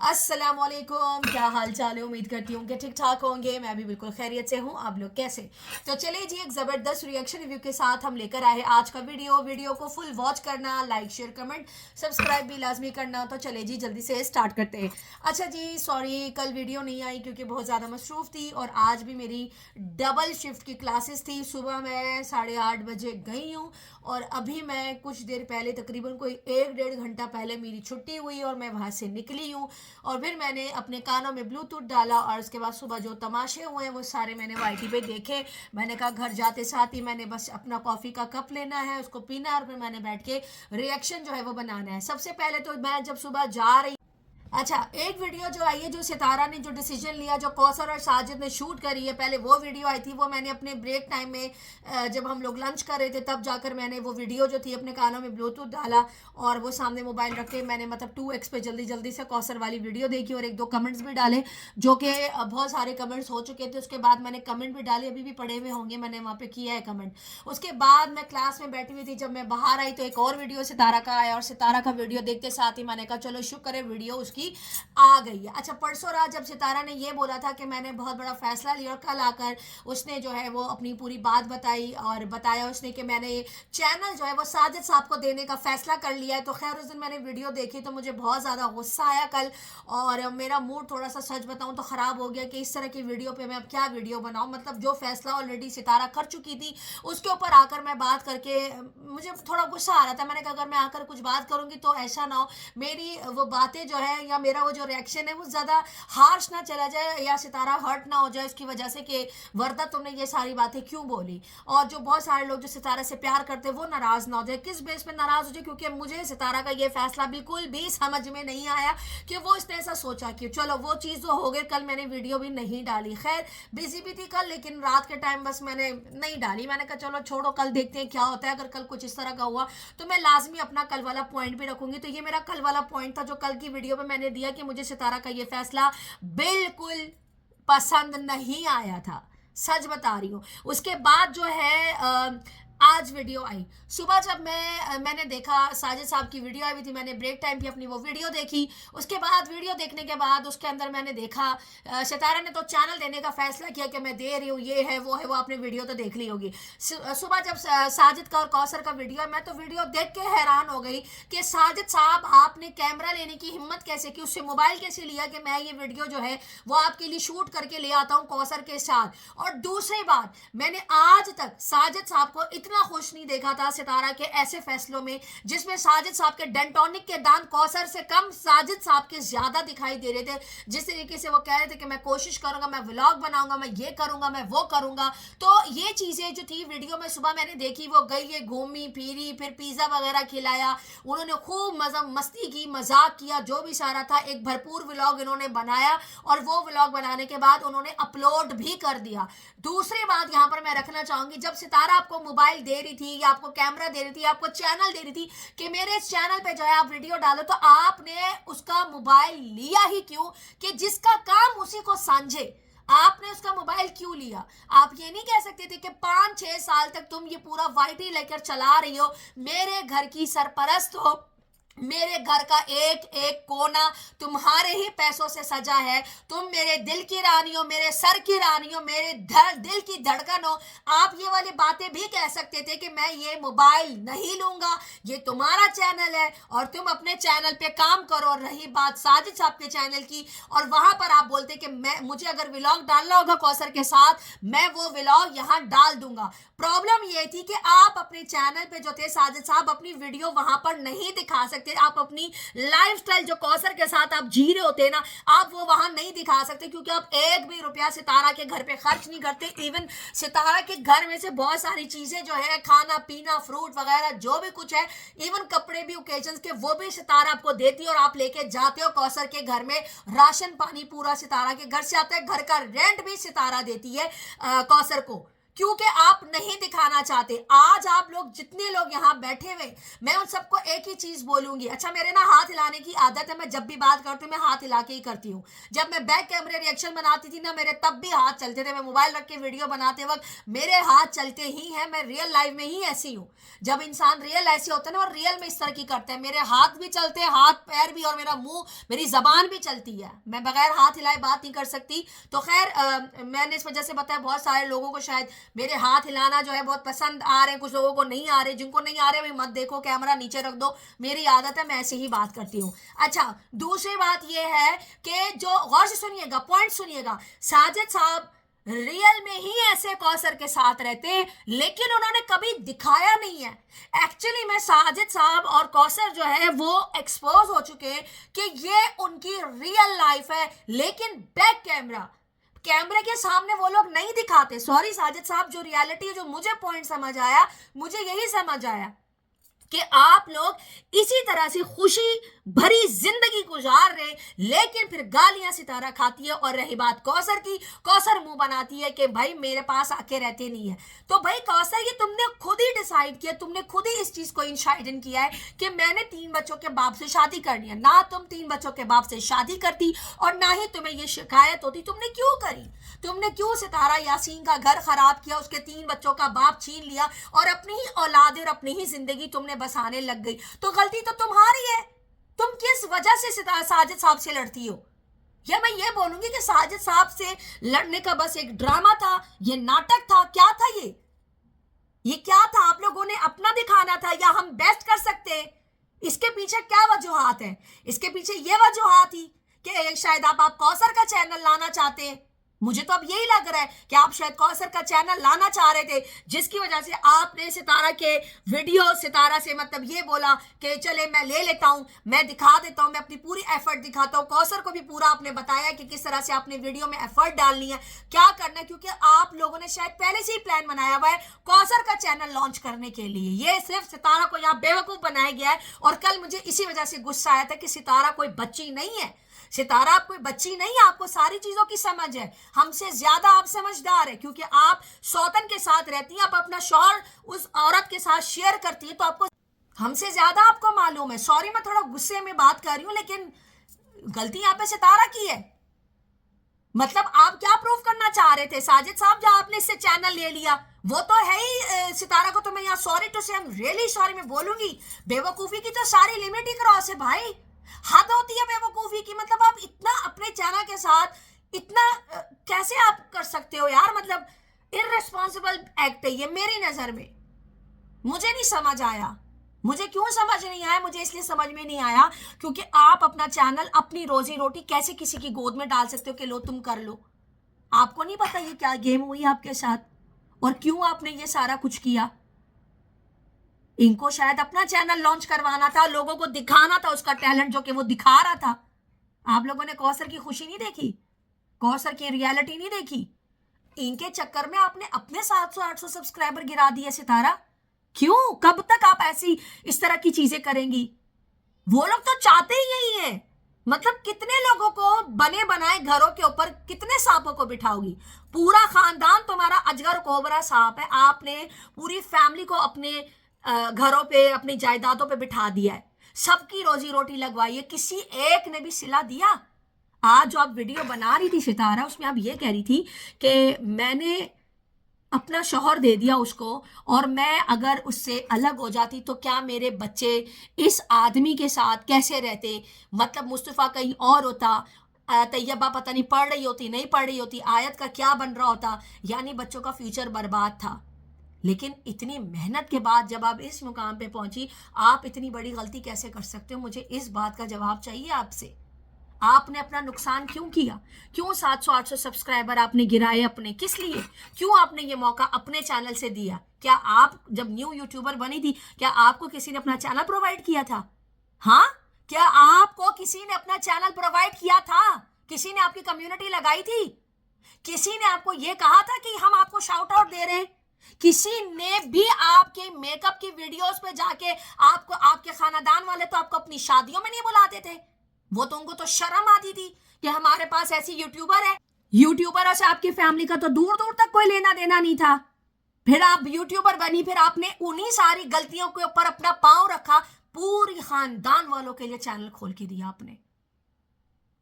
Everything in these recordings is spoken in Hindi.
अस्सलामुअलैकुम, क्या हाल चाल है। उम्मीद करती हूँ कि ठीक ठाक होंगे। मैं भी बिल्कुल खैरियत से हूँ। आप लोग कैसे? तो चलिए जी, एक ज़बरदस्त रिएक्शन रिव्यू के साथ हम लेकर आए आज का वीडियो को फुल वॉच करना, लाइक शेयर कमेंट सब्सक्राइब भी लाजमी करना। तो चले जी, जल्दी से स्टार्ट करते हैं। अच्छा जी, सॉरी कल वीडियो नहीं आई क्योंकि बहुत ज़्यादा मसरूफ़ थी और आज भी मेरी डबल शिफ्ट की क्लासेस थी। सुबह मैं 8:30 बजे गई हूँ और अभी मैं कुछ देर पहले, तकरीबन कोई 1 डेढ़ घंटा पहले मेरी छुट्टी हुई और मैं वहाँ से निकली हूँ। और फिर मैंने अपने कानों में ब्लूटूथ डाला और उसके बाद सुबह जो तमाशे हुए वो सारे मैंने वाईटी पे देखे। मैंने कहा घर जाते साथ ही मैंने बस अपना कॉफ़ी का कप लेना है, उसको पीना है और फिर मैंने बैठ के रिएक्शन जो है वो बनाना है। सबसे पहले तो मैं जब सुबह जा रही, अच्छा, एक वीडियो जो आई है, जो सितारा ने जो डिसीजन लिया, जो कौसर और साजिद ने शूट करी है, पहले वो वीडियो आई थी। वो मैंने अपने ब्रेक टाइम में जब हम लोग लंच कर रहे थे तब जाकर मैंने वो वीडियो जो थी अपने कानों में ब्लूटूथ डाला और वो सामने मोबाइल रख के मैंने मतलब 2x पे जल्दी जल्दी से कौसर वाली वीडियो देखी और एक दो कमेंट्स भी डाले, जो कि बहुत सारे कमेंट्स हो चुके थे। उसके बाद मैंने कमेंट भी डाले, अभी भी पड़े हुए होंगे, मैंने वहाँ पे किया है कमेंट। उसके बाद मैं क्लास में बैठी हुई थी, जब मैं बाहर आई तो एक और वीडियो सितारा का आया और सितारा का वीडियो देखते साथ ही मैंने कहा चलो शुक्र है वीडियो उसकी आ गई है। अच्छा, परसों रात जब सितारा ने ये बोला था कि मैंने बहुत बड़ा फैसला लिया और कल आकर उसने जो है वो अपनी पूरी बात बताई और बताया उसने कि मैंने चैनल जो है वो साजिद साहब को देने का फैसला कर लिया है। तो खैर उस दिन मैंने वीडियो देखी तो मुझे बहुत ज़्यादा गुस्सा आया कल और मेरा मूड थोड़ा सा, सच बताऊं तो ख़राब हो गया कि इस तरह की वीडियो पे मैं अब क्या वीडियो बनाऊं। मतलब जो फैसला ऑलरेडी सितारा कर चुकी थी उसके ऊपर आकर मैं बात करके मुझे थोड़ा गुस्सा आ रहा था। मैंने कहा अगर मैं आकर कुछ बात करूंगी तो ऐसा ना हो मेरी वो बातें जो है या मेरा वो जो रिएक्शन है वो ज़्यादा हार्श ना चला जाए या सितारा हर्ट ना हो जाए उसकी वजह से कि वरदा तुमने ये सारी बातें क्यों बोली। और जो बहुत सारे लोग जो सितारा से प्यार करते हैं वो नाराज़ ना हो जाए। किस बेस पे नाराज़ हो जाए? क्योंकि मुझे सितारा का ये फैसला बिल्कुल भी समझ में नहीं आया कि वो इसने ऐसा सोचा क्यों। चलो वो चीज़ तो हो गई, कल मैंने वीडियो भी नहीं डाली। खैर बिजी भी थी कल, लेकिन रात के टाइम बस मैंने नहीं डाली। मैंने कहा चलो छोड़ो, कल देखते हैं क्या होता है। अगर कल कुछ इस तरह का हुआ तो मैं लाजमी अपना कल वाला पॉइंट भी रखूंगी। तो ये मेरा कल वाला पॉइंट था जो कल की वीडियो में मैंने दिया कि मुझे सितारा का ये फैसला बिल्कुल पसंद नहीं आया था। सच बता रही हूँ। उसके बाद जो है आज वीडियो आई सुबह, जब मैंने देखा साजिद साहब की वीडियो आई हुई थी, मैंने ब्रेक टाइम पे अपनी वो वीडियो देखी। उसके बाद वीडियो देखने के बाद उसके अंदर मैंने देखा सितारा ने तो चैनल देने का फैसला किया कि मैं दे रही हूँ, ये है वो है। वो आपने वीडियो तो देख ली होगी। सुबह जब साजिद का और कौसर का वीडियो, मैं तो वीडियो देख के हैरान हो गई कि साजिद साहब आपने कैमरा लेने की हिम्मत कैसे की, उससे मोबाइल कैसे लिया कि मैं ये वीडियो जो है वो आपके लिए शूट करके ले आता हूँ कौसर के साथ। और दूसरी बात, मैंने आज तक साजिद साहब को इतना खुश नहीं देखा था सितारा के ऐसे फैसलों में जिसमें साजिद साहब के डेंटोनिक के दांत कौसर से कम, साजिद साहब के ज्यादा दिखाई दे रहे थे। जिस तरीके से वो कह रहे थे कि मैं कोशिश करूंगा, मैं व्लॉग बनाऊंगा, मैं ये करूंगा, मैं वो करूंगा। तो ये चीजें जो थी वीडियो में सुबह मैंने देखी, वो गई है घूमी फिरी, फिर पिज्जा वगैरह खिलाया, उन्होंने खूब मजा मस्ती की, मजाक किया, जो भी सारा था एक भरपूर व्लॉग इन्होंने बनाया और वो व्लॉग बनाने के बाद उन्होंने अपलोड भी कर दिया। दूसरी बात यहां पर मैं रखना चाहूंगी, जब सितारा आपको मोबाइल दे रही थी या आपको कैमरा दे रही थी, आपको चैनल दे रही थी कि मेरे इस चैनल पे जो है आप वीडियो डालो, तो आपने उसका मोबाइल लिया ही क्यों? कि जिसका काम उसी को समझे, आपने उसका मोबाइल क्यों लिया? आप ये नहीं कह सकते थे कि 5-6 साल तक तुम ये पूरा वाईटी लेकर चला रही हो, मेरे घर की सरपरस्त हो, मेरे घर का एक एक कोना तुम्हारे ही पैसों से सजा है, तुम मेरे दिल की रानी हो, मेरे सर की रानी हो, मेरे दिल की धड़कन हो। आप ये वाली बातें भी कह सकते थे कि मैं ये मोबाइल नहीं लूंगा, ये तुम्हारा चैनल है और तुम अपने चैनल पे काम करो। और रही बात साजिद साहब के चैनल की, और वहां पर आप बोलते कि मैं, मुझे अगर व्लॉग डालना होगा कौसर के साथ, मैं वो व्लॉग यहां डाल दूंगा। प्रॉब्लम ये थी कि आप अपने चैनल पे जो थे साजिद साहब अपनी वीडियो वहां पर नहीं दिखा सकते। आप अपनी लाइफस्टाइल जो कौसर के साथ आप जी रहे होते ना, आप वो वहां नहीं दिखा सकते क्योंकि आप एक भी रुपया सितारा के घर पे खर्च नहीं करते। इवन सितारा के घर में से बहुत सारी चीजें जो है, खाना पीना, फ्रूट वगैरह जो भी कुछ है, इवन कपड़े भी ओकेजन के, वो भी सितारा आपको देती है और आप लेके जाते हो कौसर के घर में। राशन पानी पूरा सितारा के घर से आता है, घर का रेंट भी सितारा देती है कौसर को। क्योंकि आप नहीं दिखाना चाहते। आज आप लोग जितने लोग यहाँ बैठे हुए, मैं उन सबको एक ही चीज बोलूंगी। अच्छा, मेरे ना हाथ हिलाने की आदत है, मैं जब भी बात करती हूँ मैं हाथ हिला के ही करती हूँ। जब मैं बैक कैमरे रिएक्शन बनाती थी ना, मेरे तब भी हाथ चलते थे। मैं मोबाइल रख के वीडियो बनाते वक्त मेरे हाथ चलते ही हैं। मैं रियल लाइफ में ही ऐसी हूँ। जब इंसान रियल ऐसे होता है ना, और रियल में इस तरह की करते हैं, मेरे हाथ भी चलते हैं, हाथ पैर भी, और मेरा मुंह, मेरी जबान भी चलती है। मैं बगैर हाथ हिलाए बात नहीं कर सकती। तो खैर मैंने इस वजह से बताया, बहुत सारे लोगों को शायद मेरे हाथ हिलाना जो है बहुत पसंद आ रहे हैं, कुछ लोगों को नहीं आ रहे। जिनको नहीं आ रहे भाई मत देखो, कैमरा नीचे रख दो, मेरी आदत है, मैं ऐसे ही बात करती हूँ। अच्छा, दूसरी बात यह है कि जो गौर से सुनिएगा, पॉइंट सुनिएगा, साजिद साहब रियल में ही ऐसे कौसर के साथ रहते हैं, लेकिन उन्होंने कभी दिखाया नहीं है। एक्चुअली में साजिद साहब और कौसर जो है वो एक्सपोज हो चुके हैं कि ये उनकी रियल लाइफ है, लेकिन बैक कैमरे के सामने वो लोग नहीं दिखाते। सॉरी साजिद साहब, जो रियलिटी है, जो मुझे पॉइंट समझ आया, मुझे यही समझ आया कि आप लोग इसी तरह से खुशी भरी जिंदगी गुजार रहे, लेकिन फिर गालियां सितारा खाती है। और रही बात कौसर की, कौसर मुंह बनाती है कि भाई मेरे पास आके रहते नहीं है। तो भाई कौसर, ये तुमने खुद ही डिसाइड किया, तुमने खुद ही इस चीज को इंशाइडन किया है कि मैंने 3 बच्चों के बाप से शादी करनी है। ना तुम 3 बच्चों के बाप से शादी करती, और ना ही तुम्हें ये शिकायत होती। तुमने क्यों करी? तुमने क्यों सितारा यासीन का घर खराब किया, उसके 3 बच्चों का बाप छीन लिया, और अपनी ही औलाद और अपनी ही जिंदगी तुमने बसाने लग गई? तो गलती तो तुम्हारी है। तुम किस वजह से साजिद साहब से लड़ती हो? या मैं ये बोलूंगी कि साजिद साहब से लड़ने का बस एक ड्रामा था, ये नाटक था, क्या था ये क्या था? आप लोगों ने अपना दिखाना था, या हम बेस्ट कर सकते हैं? इसके पीछे क्या वजूहात है? इसके पीछे ये वजूहात ही कि शायद आप कौसर का चैनल लाना चाहते हैं। मुझे तो अब यही लग रहा है कि आप शायद कौसर का चैनल लाना चाह रहे थे, जिसकी वजह से आपने सितारा के वीडियो, सितारा से मतलब ये बोला कि चले मैं ले लेता हूं, मैं दिखा देता हूं, मैं अपनी पूरी एफर्ट दिखाता हूं। कौसर को भी पूरा आपने बताया कि किस तरह से आपने वीडियो में एफर्ट डालनी है, क्या करना है, क्योंकि आप लोगों ने शायद पहले से ही प्लान बनाया हुआ है कौसर का चैनल लॉन्च करने के लिए। ये सिर्फ सितारा को यहाँ बेवकूफ बनाया गया है। और कल मुझे इसी वजह से गुस्सा आया था कि सितारा कोई बच्ची नहीं है। सितारा आप कोई बच्ची नहीं है, आपको सारी चीजों की समझ है, हमसे ज्यादा आप समझदार है, क्योंकि आप सौतन के साथ रहती हैं, आप अपना शौहर उस औरत के साथ शेयर करती है, तो आपको हमसे ज्यादा आपको मालूम है। सॉरी, मैं थोड़ा गुस्से में बात कर रही हूं, लेकिन गलती यहाँ पे सितारा की है। मतलब आप क्या प्रूफ करना चाह रहे थे साजिद साहब, जब आपने इससे चैनल ले लिया? वो तो है ही सितारा को, तो मैं यहाँ सॉरी टू से, आई एम रियली सॉरी मैं बोलूंगी। बेवकूफी की तो सारी लिमिट ही क्रॉस है भाई, हद होती है बेवकूफी की। मतलब आप इतना अपने चैनल के साथ इतना कैसे आप कर सकते हो यार? मतलब इररिस्पॉन्सिबल एक्ट है ये मेरी नजर में। मुझे नहीं समझ आया। मुझे क्यों समझ नहीं आया? मुझे इसलिए समझ में नहीं आया क्योंकि आप अपना चैनल, अपनी रोजी रोटी कैसे किसी की गोद में डाल सकते हो कि लो तुम कर लो? आपको नहीं पता ये क्या गेम हुई आपके साथ, और क्यों आपने ये सारा कुछ किया? इनको शायद अपना चैनल लॉन्च करवाना था, लोगों को दिखाना था उसका टैलेंट जो कि वो दिखा रहा था। आप लोगों ने कौसर की खुशी नहीं देखी, कौसर की रियलिटी नहीं देखी। इनके चक्कर में आपने अपने 700-800 सब्सक्राइबर गिरा दिए सितारा। क्यों? कब तक आप ऐसी इस तरह की चीजें करेंगी? वो लोग तो चाहते ही यही है। मतलब कितने लोगों को बने बनाए घरों के ऊपर कितने सांपों को बिठाओगी? पूरा खानदान तुम्हारा अजगर कोबरा सांप है। आपने पूरी फैमिली को अपने घरों पे, अपनी जायदादों पे बिठा दिया है, सबकी रोजी रोटी लगवाई है, किसी एक ने भी सिला दिया? आज जो आप वीडियो बना रही थी सितारा, उसमें आप ये कह रही थी कि मैंने अपना शौहर दे दिया उसको, और मैं अगर उससे अलग हो जाती तो क्या मेरे बच्चे इस आदमी के साथ कैसे रहते? मतलब मुस्तफ़ा कहीं और होता, तैयबा पता नहीं पढ़ रही होती, नहीं पढ़ रही होती, आयत का क्या बन रहा होता, यानी बच्चों का फ्यूचर बर्बाद था। लेकिन इतनी मेहनत के बाद जब आप इस मुकाम पे पहुंची, आप इतनी बड़ी गलती कैसे कर सकते हो? मुझे इस बात का जवाब चाहिए आपसे। आपने अपना नुकसान क्यों किया? क्यों 700-800 सब्सक्राइबर आपने गिराए अपने? किस लिए? क्यों आपने ये मौका अपने चैनल से दिया? क्या आप जब न्यू यूट्यूबर बनी थी, क्या आपको किसी ने अपना चैनल प्रोवाइड किया था? हाँ, क्या आपको किसी ने अपना चैनल प्रोवाइड किया था? किसी ने आपकी कम्युनिटी लगाई थी? किसी ने आपको ये कहा था कि हम आपको शाउट आउट दे रहे हैं? किसी ने भी आपके मेकअप की वीडियोस पे जाके आपको, आपके खानदान वाले तो आपको अपनी शादियों में नहीं बुलाते थे? वो तो उनको तो शर्म आती थी कि हमारे पास ऐसी यूट्यूबर है। यूट्यूबरों से आपकी फैमिली का तो दूर दूर तक कोई लेना देना नहीं था। फिर आप यूट्यूबर बनी, फिर आपने उन्हीं सारी गलतियों के ऊपर अपना पांव रखा, पूरी खानदान वालों के लिए चैनल खोल के दिया आपने,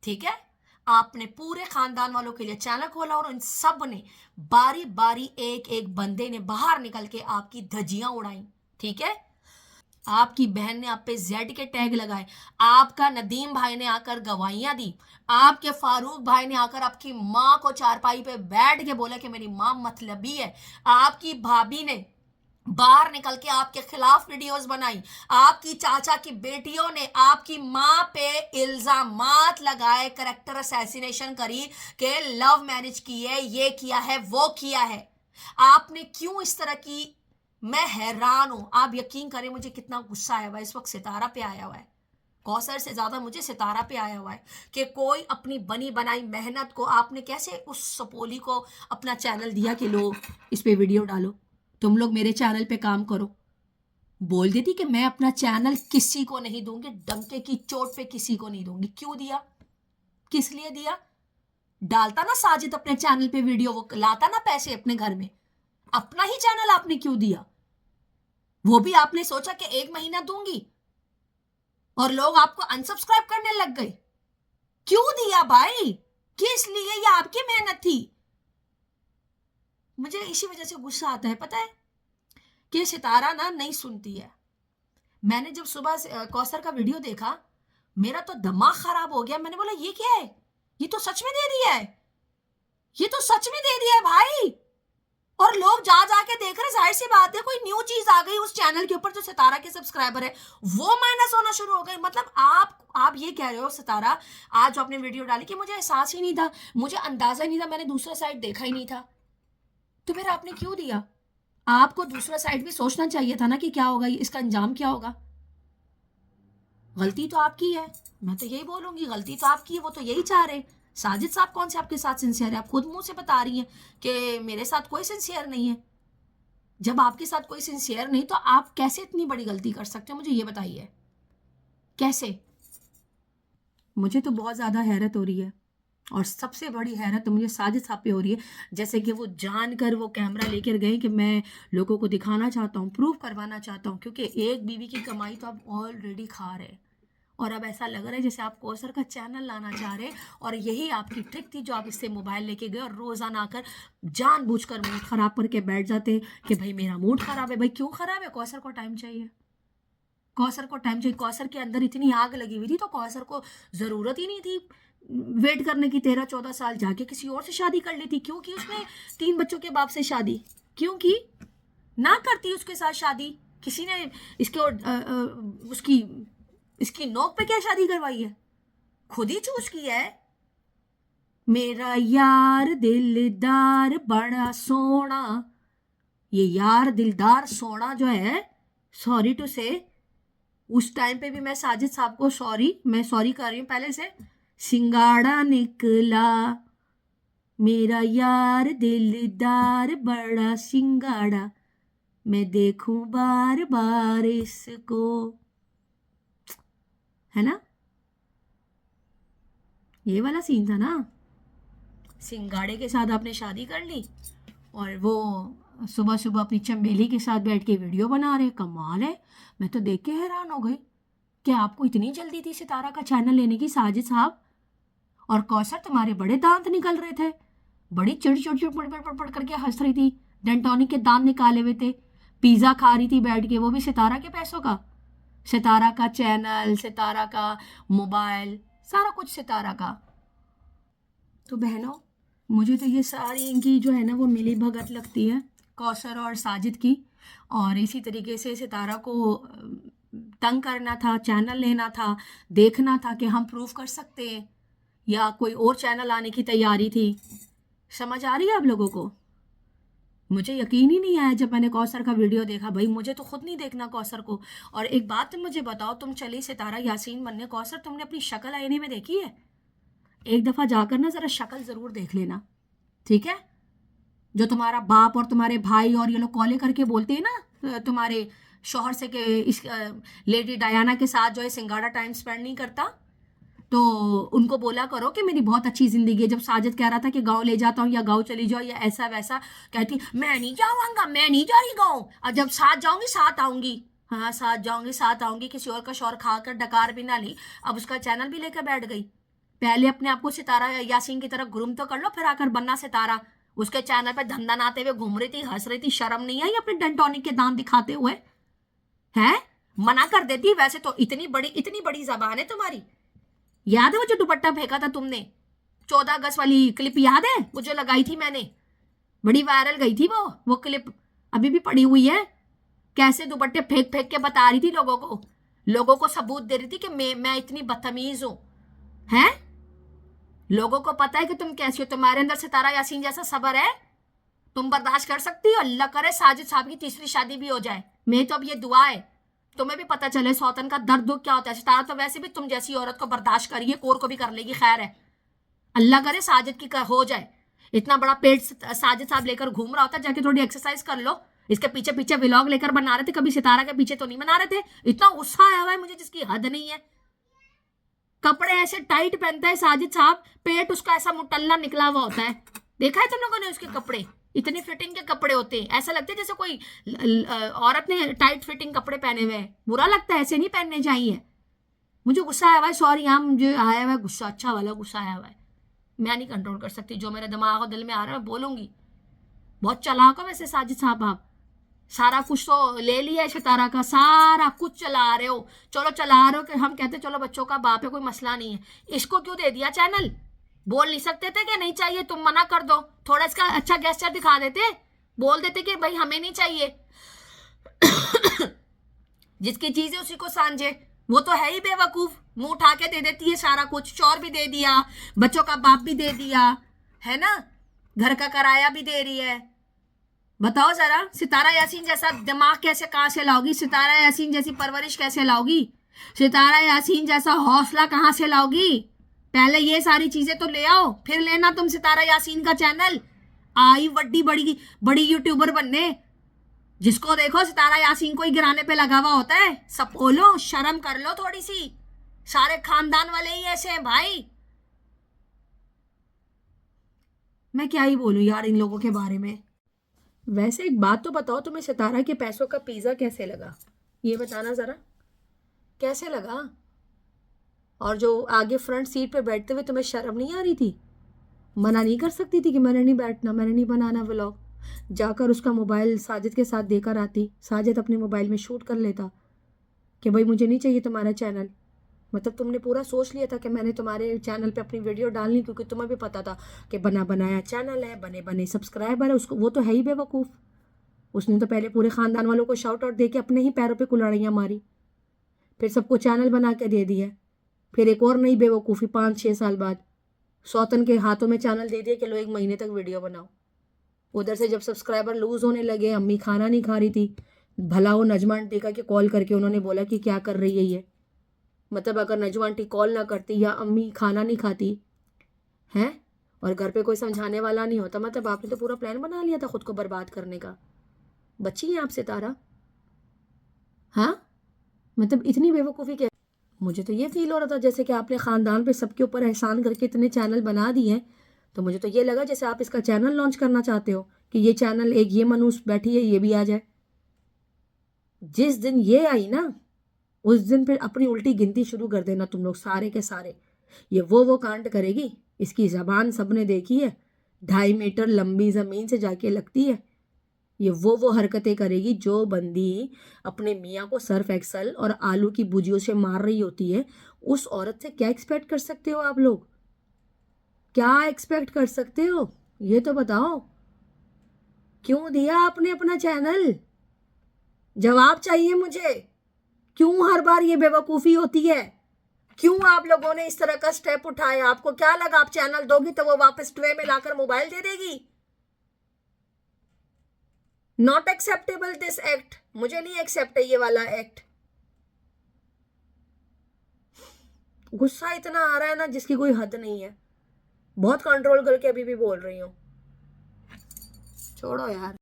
ठीक है। आपने पूरे खानदान वालों के लिए चैनल खोला और उन सब ने बारी बारी एक एक बंदे ने बाहर निकल के आपकी धज्जियां उड़ाई, ठीक है। आपकी बहन ने आप पे जेड के टैग लगाए, आपका नदीम भाई ने आकर गवाहियां दी, आपके फारूक भाई ने आकर आपकी माँ को चारपाई पे बैठ के बोला कि मेरी माँ मतलबी है, आपकी भाभी ने बाहर निकल के आपके खिलाफ वीडियोस बनाई, आपकी चाचा की बेटियों ने आपकी माँ पे इल्जामात लगाए, करेक्टर असैसिनेशन करी कि लव मैरिज की है, ये किया है, वो किया है। आपने क्यों इस तरह की, मैं हैरान हूं। आप यकीन करें मुझे कितना गुस्सा आया हुआ है इस वक्त, सितारा पे आया हुआ है, कौसर से ज्यादा मुझे सितारा पे आया हुआ है कि कोई अपनी बनी बनाई मेहनत को आपने कैसे उस सपोली को अपना चैनल दिया कि लो इस पे वीडियो डालो, तुम लोग मेरे चैनल पे काम करो। बोल देती कि मैं अपना चैनल किसी को नहीं दूंगी, डंके की चोट पे किसी को नहीं दूंगी। क्यों दिया, किस लिए दिया? डालता ना साजिद अपने चैनल पे वीडियो, वो लाता ना पैसे अपने घर में, अपना ही चैनल आपने क्यों दिया? वो भी आपने सोचा कि 1 महीना दूंगी और लोग आपको अनसब्सक्राइब करने लग गए। क्यों दिया भाई, किस लिए? ये आपकी मेहनत थी। मुझे इसी वजह से गुस्सा आता है, पता है कि सितारा ना नहीं सुनती है। मैंने जब सुबह कौसर का वीडियो देखा, मेरा तो दिमाग खराब हो गया। मैंने बोला ये क्या है, ये तो सच में दे दिया है, ये तो सच में दे दिया है भाई। और लोग जा जाके देख रहे, जाहिर सी बात है कोई न्यू चीज आ गई उस चैनल के ऊपर, जो सितारा के सब्सक्राइबर है वो माइनस होना शुरू हो गए। मतलब आप ये कह रहे हो सितारा, आज जो आपने वीडियो डाली कि मुझे एहसास ही नहीं था, मुझे अंदाजा ही नहीं था, मैंने दूसरा साइड देखा ही नहीं था, तो फिर आपने क्यों दिया? आपको दूसरा साइड भी सोचना चाहिए था ना कि क्या होगा, इसका अंजाम क्या होगा। गलती तो आपकी है, मैं तो यही बोलूंगी, गलती तो आपकी है। वो तो यही चाह रहे। साजिद साहब कौन से आपके साथ सिंसियर है? आप खुद मुंह से बता रही हैं कि मेरे साथ कोई सिंसियर नहीं है। जब आपके साथ कोई सिंसियर नहीं तो आप कैसे इतनी बड़ी गलती कर सकते हो, मुझे ये बताइए कैसे? मुझे तो बहुत ज़्यादा हैरत हो रही है, और सबसे बड़ी हैरत तो मुझे साजिद साहब पे हो रही है। जैसे कि वो जानकर वो कैमरा लेकर गए कि मैं लोगों को दिखाना चाहता हूँ, प्रूव करवाना चाहता हूँ, क्योंकि एक बीवी की कमाई तो आप ऑलरेडी खा रहे, और अब ऐसा लग रहा है जैसे आप कौसर का चैनल लाना चाह रहे, और यही आपकी ट्रिक थी जो आप इससे मोबाइल लेके गए और रोज़ाना आकर जानबूझकर मूड ख़राब करके बैठ जाते कि भाई मेरा मूड ख़राब है। भाई क्यों ख़राब है? कौसर को टाइम चाहिए, कौसर को टाइम चाहिए। कौसर के अंदर इतनी आग लगी हुई थी तो कौसर को ज़रूरत ही नहीं थी वेट करने की 13-14 साल, जाके किसी और से शादी कर लेती। क्यों की उसने 3 बच्चों के बाप से शादी? क्यों की? ना करती उसके साथ शादी, किसी ने इसके उसकी इसकी नोक पे क्या शादी करवाई है? खुद ही चूज किया है। मेरा यार दिलदार बड़ा सोना, ये यार दिलदार सोना जो है, सॉरी टू से, उस टाइम पे भी मैं साजिद साहब को मैं सॉरी कर रही हूँ पहले से। सिंगाड़ा निकला मेरा यार दिलदार बड़ा सिंगाड़ा, मैं देखूं बार बार इसको, है ना? ये वाला सीन था ना। सिंगाड़े के साथ आपने शादी कर ली और वो सुबह सुबह अपनी चंबेली के साथ बैठ के वीडियो बना रहे। कमाल है, मैं तो देख के हैरान हो गई कि आपको इतनी जल्दी थी सितारा का चैनल लेने की साजिद साहब। और कौसर तुम्हारे बड़े दांत निकल रहे थे, बड़ी चिड़ पड़ करके हंस रही थी, डेंटोनिक के दांत निकाले हुए थे, पिज़्ज़ा खा रही थी बैठ के, वो भी सितारा के पैसों का। सितारा का चैनल, सितारा का मोबाइल, सारा कुछ सितारा का। तो बहनों, मुझे तो ये सारी इनकी जो है ना वो मिली भगत लगती है, कौसर और साजिद की। और इसी तरीके से सितारा को तंग करना था, चैनल लेना था, देखना था कि हम प्रूव कर सकते हैं, या कोई और चैनल आने की तैयारी थी। समझ आ रही है आप लोगों को? मुझे यकीन ही नहीं आया जब मैंने कौसर का वीडियो देखा। भाई मुझे तो खुद नहीं देखना कौसर को। और एक बात तुम मुझे बताओ, तुम चली सितारा यासीन बनने, कौसर तुमने अपनी शक्ल आईने में देखी है? एक दफ़ा जाकर ना ज़रा शक्ल ज़रूर देख लेना, ठीक है? जो तुम्हारा बाप और तुम्हारे भाई और ये लोग कॉले करके बोलते हैं ना तुम्हारे शौहर से कि इस लेडी डायना के साथ जो है सिंगाड़ा टाइम स्पेंड नहीं करता, तो उनको बोला करो कि मेरी बहुत अच्छी जिंदगी है। जब साजिद कह रहा था कि गांव ले जाता हूँ या गांव चली जाओ या ऐसा वैसा, कहती मैं नहीं जाऊंगा, मैं नहीं जा रही गांव, और जब साथ जाऊंगी साथ आऊंगी। हाँ साथ जाऊंगी साथ आऊंगी, किसी और का शौर खाकर डकार भी ना ली, अब उसका चैनल भी लेकर बैठ गई। पहले अपने आप को सितारा यासीन की तरह ग्रूम तो कर लो, फिर आकर बनना सितारा। उसके चैनल पे धंधा नाते हुए घूम रही थी, हंस रही थी, शर्म नहीं आई अपने डेंटोनिक के दांत दिखाते हुए? है मना कर देती। वैसे तो इतनी बड़ी जबान है तुम्हारी। याद है वो जो दुपट्टा फेंका था तुमने, 14 अगस्त वाली क्लिप याद है? वो जो लगाई थी मैंने, बड़ी वायरल गई थी वो क्लिप, अभी भी पड़ी हुई है। कैसे दुपट्टे फेंक फेंक के बता रही थी लोगों को सबूत दे रही थी कि मैं इतनी बदतमीज हूं। हैं? लोगों को पता है कि तुम कैसी हो, तुम्हारे अंदर सितारा यासीन जैसा सब्र है, तुम बर्दाश्त कर सकती हो। अल्लाह करे साजिद साहब की तीसरी शादी भी हो जाए। मेरी तो अब ये दुआ है तुम्हें भी पता चले सौतन का दर्द दुख क्या होता है। सितारा तो वैसे भी तुम जैसी औरत को बर्दाश्त करिए, कोर को भी कर लेगी, खैर है। अल्लाह करे साजिद की हो जाए। इतना बड़ा पेट साजिद साहब लेकर घूम रहा होता, जाके थोड़ी एक्सरसाइज कर लो। इसके पीछे पीछे व्लॉग लेकर बना रहे थे, कभी सितारा के पीछे तो नहीं बना रहे थे। इतना गुस्सा आया हुआ है मुझे जिसकी हद नहीं है। कपड़े ऐसे टाइट पहनता है साजिद साहब, पेट उसका ऐसा मुटल्ला निकला हुआ होता है। देखा है तुम लोगों ने उसके कपड़े? इतनी फिटिंग के कपड़े होते हैं, ऐसा लगता है जैसे कोई औरत ने टाइट फिटिंग कपड़े पहने हुए हैं। बुरा लगता है, ऐसे नहीं पहनने चाहिए। मुझे गुस्सा आया हुआ है, सॉरी, यहाँ मुझे आया हुआ है गुस्सा, अच्छा वाला गुस्सा आया हुआ है। मैं नहीं कंट्रोल कर सकती, जो मेरे दिमाग और दिल में आ रहा है मैं बोलूंगी। बहुत चालाक हो वैसे साजिद साहब आप, सारा कुछ तो ले लिया है सितारा का, सारा कुछ चला रहे हो। चलो चला रहे हो कि हम कहते चलो बच्चों का बाप है, कोई मसला नहीं है। इसको क्यों दे दिया चैनल? बोल नहीं सकते थे कि नहीं चाहिए, तुम मना कर दो, थोड़ा इसका अच्छा गेस्चर दिखा देते, बोल देते कि भाई हमें नहीं चाहिए। जिसकी चीज है उसी को सांझे। वो तो है ही बेवकूफ, मुंह उठा के दे देती है सारा कुछ, चौर भी दे दिया, बच्चों का बाप भी दे दिया, है ना, घर का किराया भी दे रही है। बताओ जरा, सितारा यासीन जैसा दिमाग कैसे कहां से लाओगी? सितारा यासीन जैसी परवरिश कैसे लाओगी? सितारा यासीन जैसा हौसला कहां से लाओगी? पहले ये सारी चीजें तो ले आओ, फिर लेना तुम सितारा यासीन का चैनल। आई बड़ी बड़ी बड़ी यूट्यूबर बनने, जिसको देखो सितारा यासीन को ही गिराने पे लगा हुआ होता है। सब बोलो, शर्म कर लो थोड़ी सी, सारे खानदान वाले ही ऐसे हैं भाई। मैं क्या ही बोलूं यार इन लोगों के बारे में। वैसे एक बात तो बताओ, तुम्हें सितारा के पैसों का पिज्जा कैसे लगा? ये बताना जरा, कैसे लगा? और जो आगे फ्रंट सीट पे बैठते हुए तुम्हें शर्म नहीं आ रही थी? मना नहीं कर सकती थी कि मैंने नहीं बैठना, मैंने नहीं बनाना व्लॉग? जाकर उसका मोबाइल साजिद के साथ देकर आती, साजिद अपने मोबाइल में शूट कर लेता कि भाई मुझे नहीं चाहिए तुम्हारा चैनल। मतलब तुमने पूरा सोच लिया था कि मैंने तुम्हारे चैनल पे अपनी वीडियो डालनी, क्योंकि तुम्हें भी पता था कि बना बनाया चैनल है, बने बने सब्सक्राइबर है उसको। वो तो है ही बेवकूफ़, उसने तो पहले पूरे ख़ानदान वालों को शाउट आउट दे के अपने ही पैरों पे कुल्हाड़ियाँ मारी, फिर सबको चैनल बना के दे दिया। फिर एक और नई बेवकूफ़ी 5-6 साल बाद सौतन के हाथों में चैनल दे दिया कि लो 1 महीने तक वीडियो बनाओ। उधर से जब सब्सक्राइबर लूज़ होने लगे, अम्मी खाना नहीं खा रही थी, भला वो नजमा आंटी का कि कॉल करके उन्होंने बोला कि क्या कर रही है ये। मतलब अगर नजमा आंटी कॉल ना करती या अम्मी खाना नहीं खाती हैं और घर पे कोई समझाने वाला नहीं होता, मतलब आपने तो पूरा प्लान बना लिया था खुद को बर्बाद करने का। बच्ची हैं आप सितारा? हाँ, मतलब इतनी बेवकूफ़ी क्या? मुझे तो ये फील हो रहा था जैसे कि आपने ख़ानदान पे सबके ऊपर एहसान करके इतने चैनल बना दिए हैं, तो मुझे तो ये लगा जैसे आप इसका चैनल लॉन्च करना चाहते हो कि ये चैनल, एक ये मनूस बैठी है ये भी आ जाए। जिस दिन ये आई ना, उस दिन फिर अपनी उल्टी गिनती शुरू कर देना तुम लोग सारे के सारे। ये वो कांड करेगी, इसकी ज़बान सबने देखी है, 2.5 मीटर लंबी ज़मीन से जाके लगती है। ये वो हरकतें करेगी जो बंदी अपने मियाँ को सर्फ एक्सल और आलू की भुजियों से मार रही होती है। उस औरत से क्या एक्सपेक्ट कर सकते हो आप लोग? क्या एक्सपेक्ट कर सकते हो ये तो बताओ। क्यों दिया आपने अपना चैनल? जवाब चाहिए मुझे। क्यों हर बार ये बेवकूफ़ी होती है? क्यों आप लोगों ने इस तरह का स्टेप उठाया? आपको क्या लगा आप चैनल दोगी तो वो वापस ट्रे में लाकर मोबाइल दे देगी? Not acceptable this act. मुझे नहीं एक्सेप्ट है ये वाला एक्ट। गुस्सा इतना आ रहा है ना जिसकी कोई हद नहीं है। बहुत कंट्रोल करके अभी भी बोल रही हूँ। छोड़ो यार।